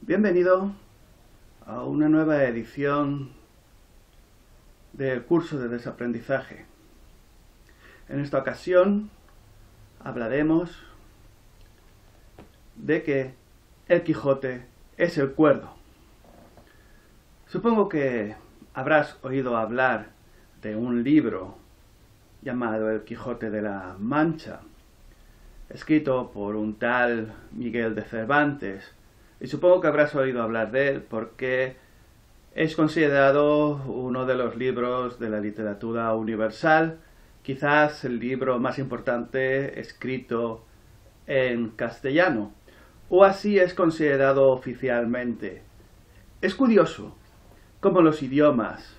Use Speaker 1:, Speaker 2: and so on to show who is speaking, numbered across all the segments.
Speaker 1: Bienvenido a una nueva edición del curso de desaprendizaje. En esta ocasión hablaremos de que el Quijote es el cuerdo. Supongo que habrás oído hablar de un libro llamado El Quijote de la Mancha, escrito por un tal Miguel de Cervantes, y supongo que habrás oído hablar de él porque es considerado uno de los libros de la literatura universal, quizás el libro más importante escrito en castellano, o así es considerado oficialmente. Es curioso cómo los idiomas,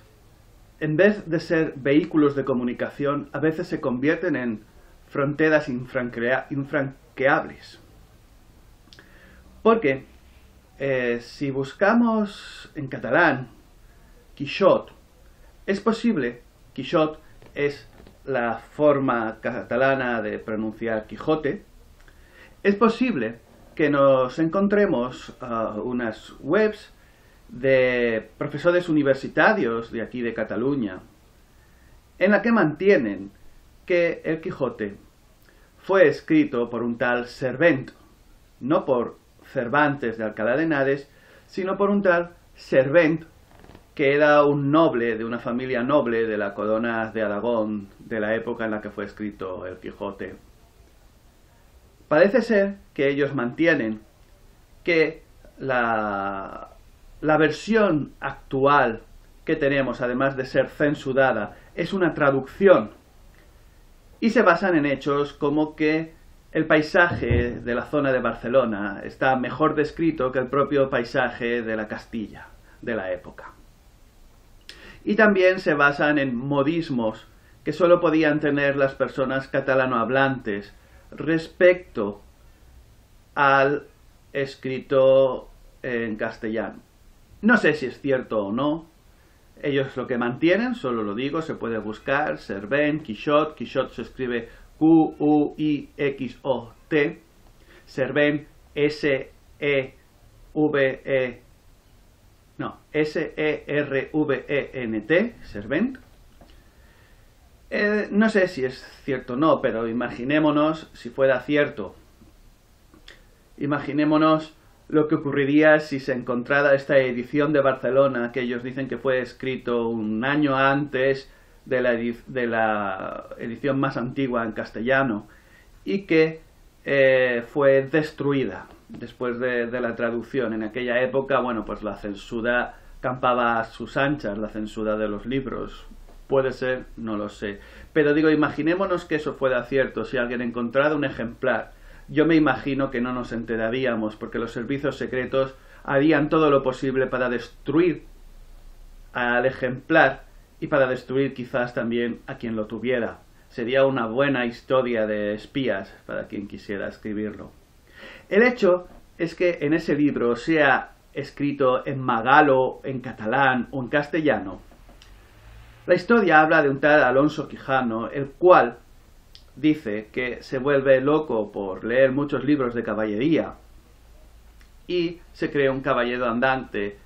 Speaker 1: en vez de ser vehículos de comunicación, a veces se convierten en fronteras infranqueables. Porque si buscamos en catalán Quixot, es posible, Quixot es la forma catalana de pronunciar Quijote, es posible que nos encontremos unas webs de profesores universitarios de aquí de Cataluña, en la que mantienen que el Quijote fue escrito por un tal Servent, no por Cervantes de Alcalá de Henares, sino por un tal Servent, que era un noble de una familia noble de la corona de Aragón de la época en la que fue escrito el Quijote. Parece ser que ellos mantienen que la versión actual que tenemos, además de ser censurada, es una traducción, y se basan en hechos como que el paisaje de la zona de Barcelona está mejor descrito que el propio paisaje de la Castilla de la época. Y también se basan en modismos que solo podían tener las personas catalanohablantes respecto al escrito en castellano. No sé si es cierto o no. Ellos lo que mantienen, solo lo digo, se puede buscar, Servent, Quixot, Quixot se escribe Q-U-I-X-O-T, Servent, S-E-R-V-E-N-T, Servent. No sé si es cierto o no, pero imaginémonos, si fuera cierto, imaginémonos lo que ocurriría si se encontrara esta edición de Barcelona, que ellos dicen que fue escrito un año antes de la edición más antigua en castellano, y que fue destruida después de la traducción. En aquella época, bueno, pues la censura campaba a sus anchas, la censura de los libros. Puede ser, no lo sé. Pero digo, imaginémonos que eso fuera cierto, si alguien encontrara un ejemplar. Yo me imagino que no nos enteraríamos, porque los servicios secretos harían todo lo posible para destruir al ejemplar y para destruir quizás también a quien lo tuviera. Sería una buena historia de espías para quien quisiera escribirlo. El hecho es que en ese libro, sea escrito en magalo, en catalán o en castellano, la historia habla de un tal Alonso Quijano, el cual dice que se vuelve loco por leer muchos libros de caballería y se cree un caballero andante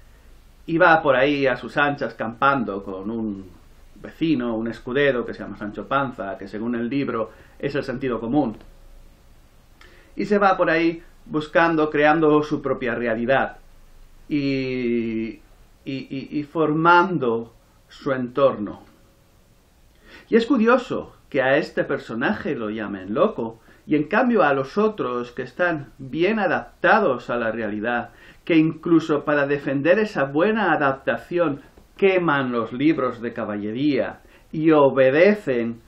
Speaker 1: y va por ahí a sus anchas campando con un vecino, un escudero que se llama Sancho Panza, que según el libro es el sentido común, y se va por ahí buscando, creando su propia realidad y formando su entorno. Y es curioso que a este personaje lo llamen loco, y en cambio a los otros que están bien adaptados a la realidad, que incluso para defender esa buena adaptación queman los libros de caballería y obedecen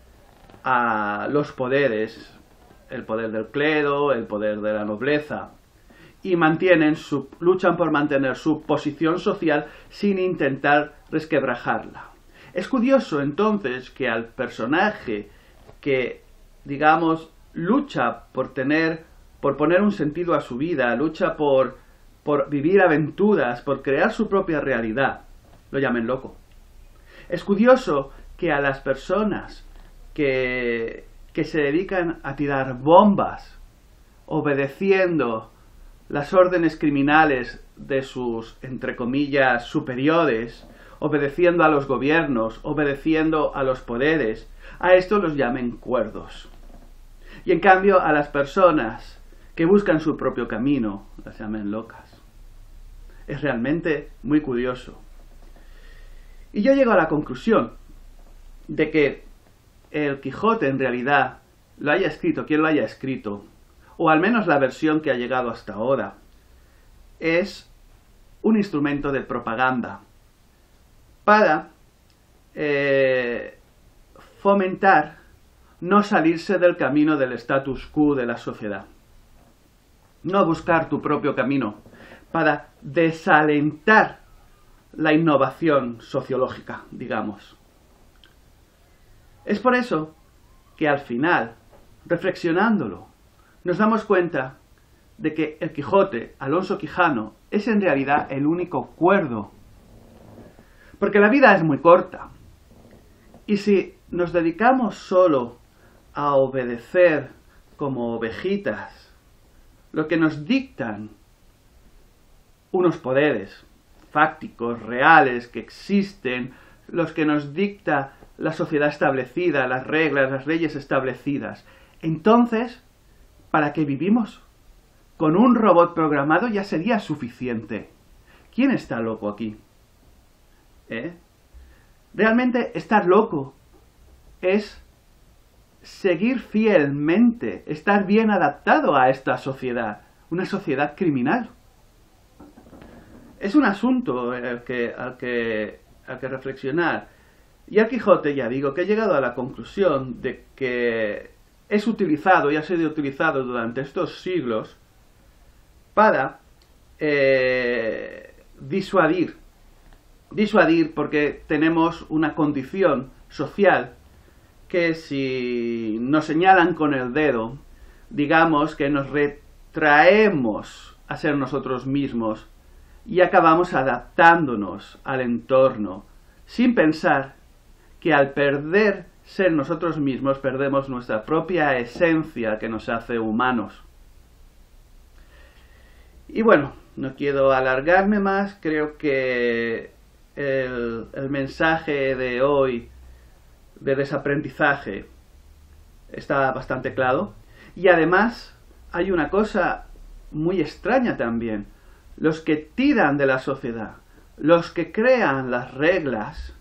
Speaker 1: a los poderes, el poder del clero, el poder de la nobleza, y luchan por mantener su posición social sin intentar resquebrajarla. Es curioso entonces que al personaje que, digamos, lucha por poner un sentido a su vida, lucha por vivir aventuras, por crear su propia realidad, lo llamen loco. Es curioso que a las personas que se dedican a tirar bombas, obedeciendo las órdenes criminales de sus, entre comillas, superiores, obedeciendo a los gobiernos, obedeciendo a los poderes, a estos los llamen cuerdos. Y en cambio a las personas que buscan su propio camino las llamen locas. Es realmente muy curioso. Y yo llego a la conclusión de que el Quijote en realidad lo haya escrito quien lo haya escrito, o al menos la versión que ha llegado hasta ahora, es un instrumento de propaganda para fomentar no salirse del camino del status quo de la sociedad, no buscar tu propio camino, para desalentar la innovación sociológica, digamos. Es por eso que al final, reflexionándolo, nos damos cuenta de que el Quijote, Alonso Quijano, es en realidad el único cuerdo. Porque la vida es muy corta. Y si nos dedicamos solo a obedecer como ovejitas lo que nos dictan unos poderes fácticos, reales, que existen, los que nos dicta la sociedad establecida, las reglas, las leyes establecidas, entonces, ¿para qué vivimos? Con un robot programado ya sería suficiente. ¿Quién está loco aquí? Realmente estar loco es seguir fielmente, estar bien adaptado a esta sociedad, una sociedad criminal. Es un asunto al que reflexionar. Y el Quijote, ya digo, que he llegado a la conclusión de que es utilizado y ha sido utilizado durante estos siglos para disuadir porque tenemos una condición social que si nos señalan con el dedo, digamos que nos retraemos a ser nosotros mismos y acabamos adaptándonos al entorno, sin pensar que al perder ser nosotros mismos perdemos nuestra propia esencia que nos hace humanos. Y bueno, no quiero alargarme más, creo que el mensaje de hoy de desaprendizaje está bastante claro. Y además hay una cosa muy extraña también. Los que tiran de la sociedad, los que crean las reglas,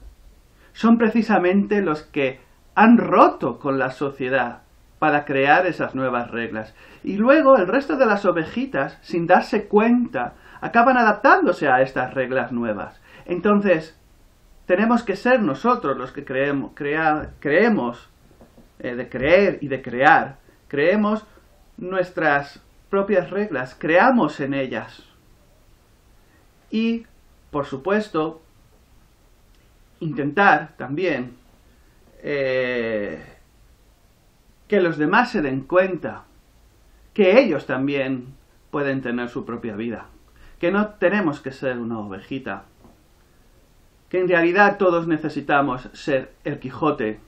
Speaker 1: son precisamente los que han roto con la sociedad para crear esas nuevas reglas. Y luego el resto de las ovejitas, sin darse cuenta, acaban adaptándose a estas reglas nuevas. Entonces, tenemos que ser nosotros los que creemos de creer y de crear. Creemos nuestras propias reglas, creamos en ellas. Y, por supuesto, intentar también que los demás se den cuenta que ellos también pueden tener su propia vida, que no tenemos que ser una ovejita, que en realidad todos necesitamos ser el Quijote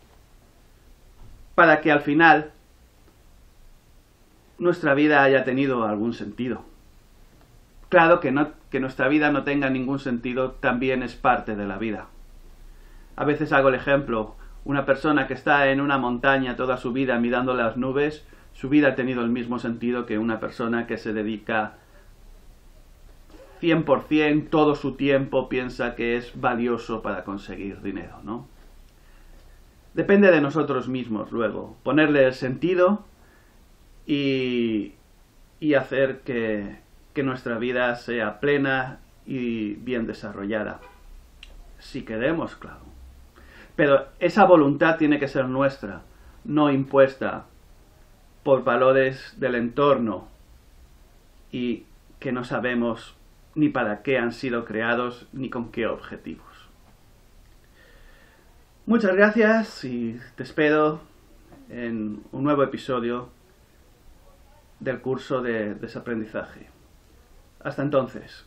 Speaker 1: para que al final nuestra vida haya tenido algún sentido. Claro que nuestra vida no tenga ningún sentido también es parte de la vida. A veces hago el ejemplo, una persona que está en una montaña toda su vida mirando las nubes, su vida ha tenido el mismo sentido que una persona que se dedica 100% todo su tiempo, piensa que es valioso para conseguir dinero, ¿no? Depende de nosotros mismos luego, ponerle el sentido y hacer que nuestra vida sea plena y bien desarrollada. Si queremos, claro. Pero esa voluntad tiene que ser nuestra, no impuesta por valores del entorno y que no sabemos ni para qué han sido creados ni con qué objetivos. Muchas gracias y te espero en un nuevo episodio del curso de desaprendizaje. Hasta entonces.